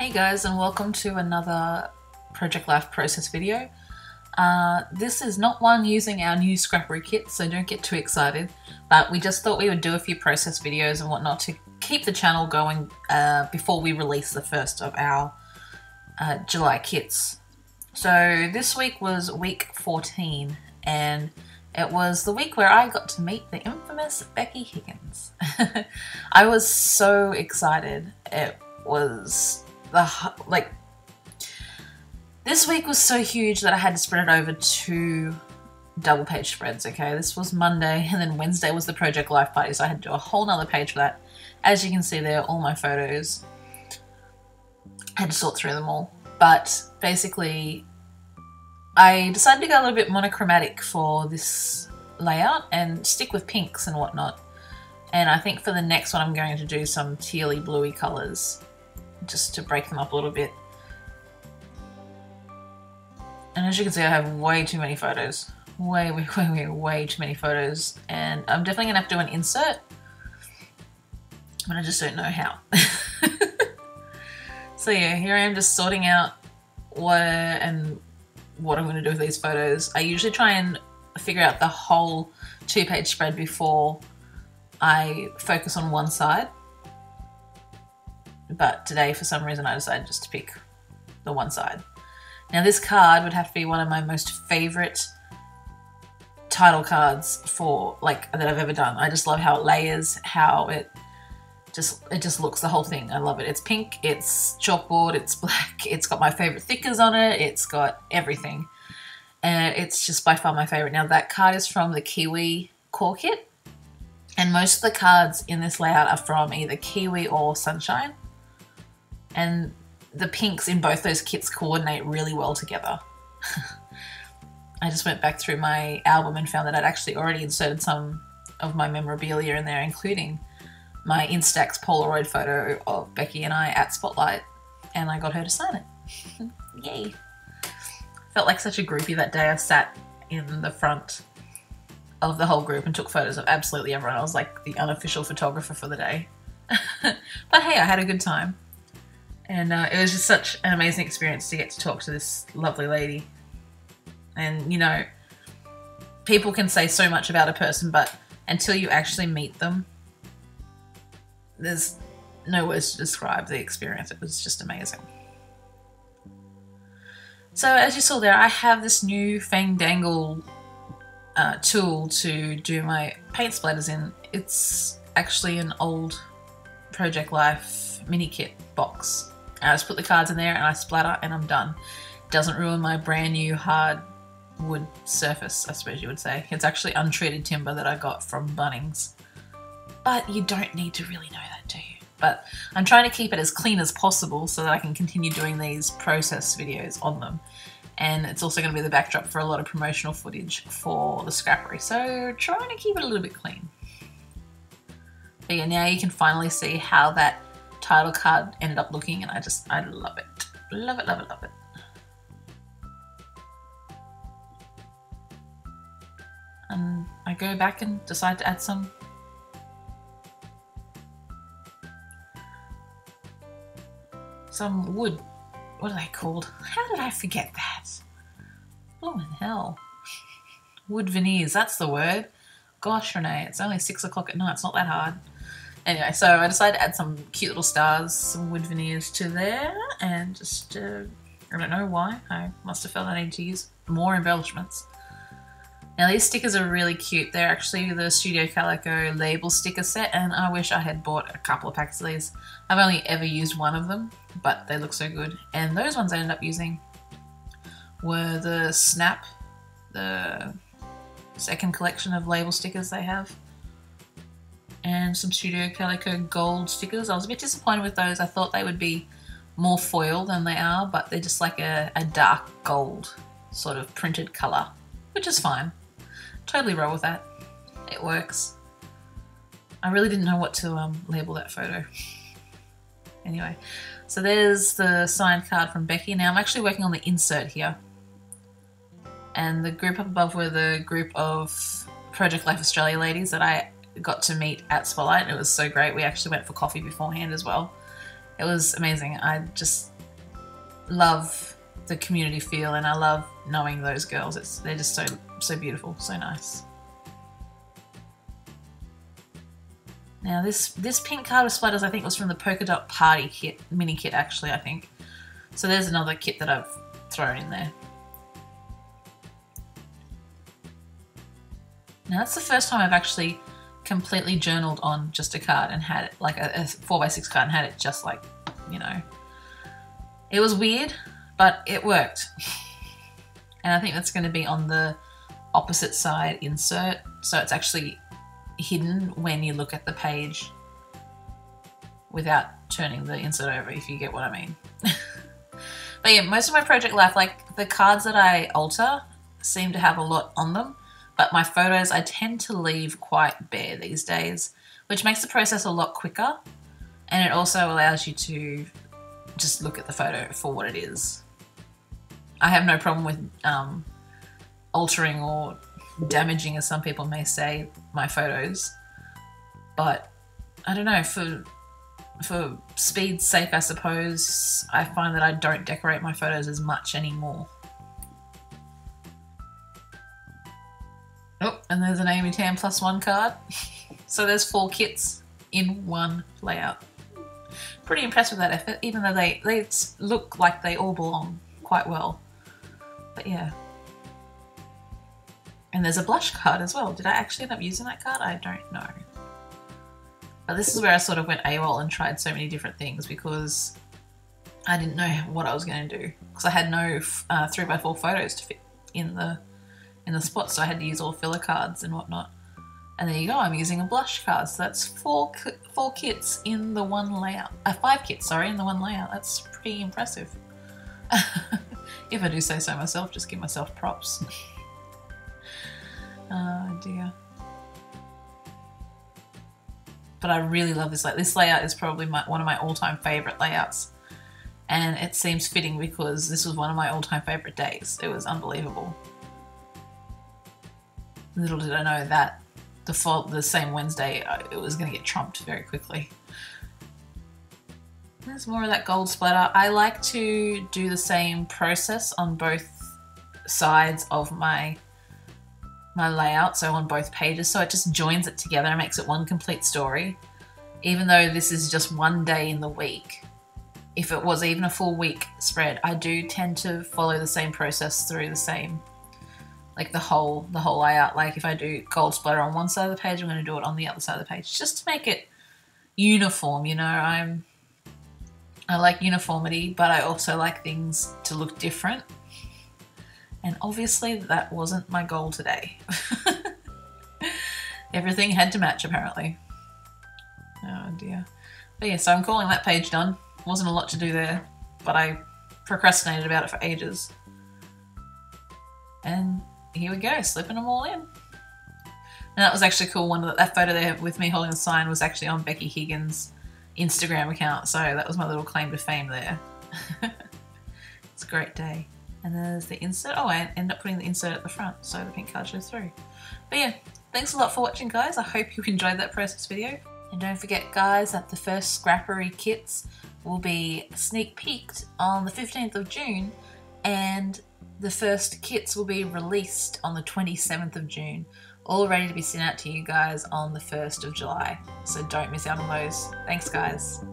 Hey guys, and welcome to another Project Life process video. This is not one using our new scrappery kit, so don't get too excited, but we just thought we would do a few process videos and whatnot to keep the channel going before we release the first of our July kits. So this week was week 14, and it was the week where I got to meet the infamous Becky Higgins. I was so excited. It was this week was so huge that I had to spread it over 2 double page spreads. Okay, this was Monday, and then Wednesday was the Project Life party, so I had to do a whole nother page for that. As you can see there, all my photos, I had to sort through them all, but basically I decided to go a little bit monochromatic for this layout and stick with pinks and whatnot. And I think for the next one I'm going to do some tealy bluey colours just to break them up a little bit. And as you can see, I have way too many photos. Way too many photos. And I'm definitely going to have to do an insert, but I just don't know how. So yeah, here I am just sorting out what I'm going to do with these photos. I usually try and figure out the whole 2-page spread before I focus on one side. But today, for some reason, I decided just to pick the one side. Now this card would have to be one of my most favourite title cards that I've ever done. I just love how it layers, how it just looks, the whole thing. I love it. It's pink, it's chalkboard, it's black, it's got my favourite thickers on it, it's got everything. And it's just by far my favourite. Now that card is from the Kiwi core kit. And most of the cards in this layout are from either Kiwi or Sunshine. And the pinks in both those kits coordinate really well together. I just went back through my album and found that I'd actually already inserted some of my memorabilia in there, including my Instax Polaroid photo of Becky and I at Spotlight, and I got her to sign it. Yay. Felt like such a groupie that day. I sat in the front of the whole group and took photos of absolutely everyone. I was like the unofficial photographer for the day. But hey, I had a good time. And it was just such an amazing experience to get to talk to this lovely lady. And, you know, people can say so much about a person, but until you actually meet them, there's no words to describe the experience. It was just amazing. So as you saw there, I have this new Fang Dangle tool to do my paint splatters in. It's actually an old Project Life mini kit box. I just put the cards in there and I splatter and I'm done. It doesn't ruin my brand new hard wood surface, I suppose you would say. It's actually untreated timber that I got from Bunnings. But you don't need to really know that, do you? But I'm trying to keep it as clean as possible so that I can continue doing these process videos on them. And it's also going to be the backdrop for a lot of promotional footage for the scrappery. So trying to keep it a little bit clean. But yeah, now you can finally see how that title card ended up looking, and I love it. Love it, love it, love it. And I go back and decide to add some wood. What are they called? How did I forget that? Oh hell. Wood veneers, that's the word. Gosh, Renee, it's only 6 o'clock at night, it's not that hard. Anyway, so I decided to add some cute little stars, some wood veneers to there, and just, I don't know why, I must have felt I need to use more embellishments. Now these stickers are really cute. They're actually the Studio Calico label sticker set, and I wish I had bought a couple of packs of these. I've only ever used one of them, but they look so good. And those ones I ended up using were the Snap, the second collection of label stickers they have, and some Studio Calico gold stickers. I was a bit disappointed with those. I thought they would be more foil than they are, but they're just like a dark gold sort of printed colour, which is fine. Totally roll with that. It works. I really didn't know what to label that photo. Anyway, so there's the signed card from Becky. Now I'm actually working on the insert here. And the group up above were the group of Project Life Australia ladies that I got to meet at Spotlight. It was so great. We actually went for coffee beforehand as well. It was amazing. I just love the community feel, and I love knowing those girls. They're just so beautiful, so nice. Now this pink card with splatters I think was from the polka dot party kit, mini kit actually, I think. So there's another kit that I've thrown in there. Now that's the first time I've actually completely journaled on just a card and had it like a 4x6 card and had it just like, you know. It was weird, but it worked. And I think that's going to be on the opposite side insert, so it's actually hidden when you look at the page without turning the insert over, if you get what I mean. But yeah, most of my project life, like the cards that I alter seem to have a lot on them, but my photos I tend to leave quite bare these days, which makes the process a lot quicker, and it also allows you to just look at the photo for what it is. I have no problem with altering or damaging, as some people may say, my photos, but I don't know, for speed's sake, I suppose, I find that I don't decorate my photos as much anymore. Oh, and there's an Amy Tam +1 card. So there's 4 kits in one layout. Pretty impressed with that effort, even though they look like they all belong quite well. But yeah. And there's a blush card as well. Did I actually end up using that card? I don't know. But this is where I sort of went AWOL and tried so many different things because I didn't know what I was going to do. Because I had no 3x4 photos to fit in the spot, so I had to use all filler cards and whatnot. And there you go, I'm using a blush card. So that's 4 kits in the one layout. 5 kits, sorry, in the one layout. That's pretty impressive. If I do say so myself, just give myself props. Oh dear. But I really love this. Like, this layout is probably one of my all-time favourite layouts. And it seems fitting because this was one of my all-time favourite days. It was unbelievable. Little did I know that the same Wednesday it was going to get trumped very quickly. There's more of that gold splatter. I like to do the same process on both sides of my layout, so on both pages, so it just joins it together and makes it one complete story. Even though this is just one day in the week, if it was even a full week spread, I do tend to follow the same process through the same, like the whole layout. Like if I do gold splatter on one side of the page, I'm going to do it on the other side of the page, just to make it uniform, you know. I like uniformity, but I also like things to look different. And obviously that wasn't my goal today. Everything had to match apparently. Oh dear. But yeah, so I'm calling that page done. Wasn't a lot to do there, but I procrastinated about it for ages. And here we go, slipping them all in. And that was actually cool. That photo there with me holding the sign was actually on Becky Higgins' Instagram account, so that was my little claim to fame there. It's a great day. And then there's the insert. Oh, I ended up putting the insert at the front so the pink card shows through. But yeah, thanks a lot for watching, guys. I hope you enjoyed that process video. And don't forget, guys, that the first scrappery kits will be sneak peeked on the 15th of June, and the first kits will be released on the 27th of June, all ready to be sent out to you guys on the 1st of July. So don't miss out on those. Thanks, guys.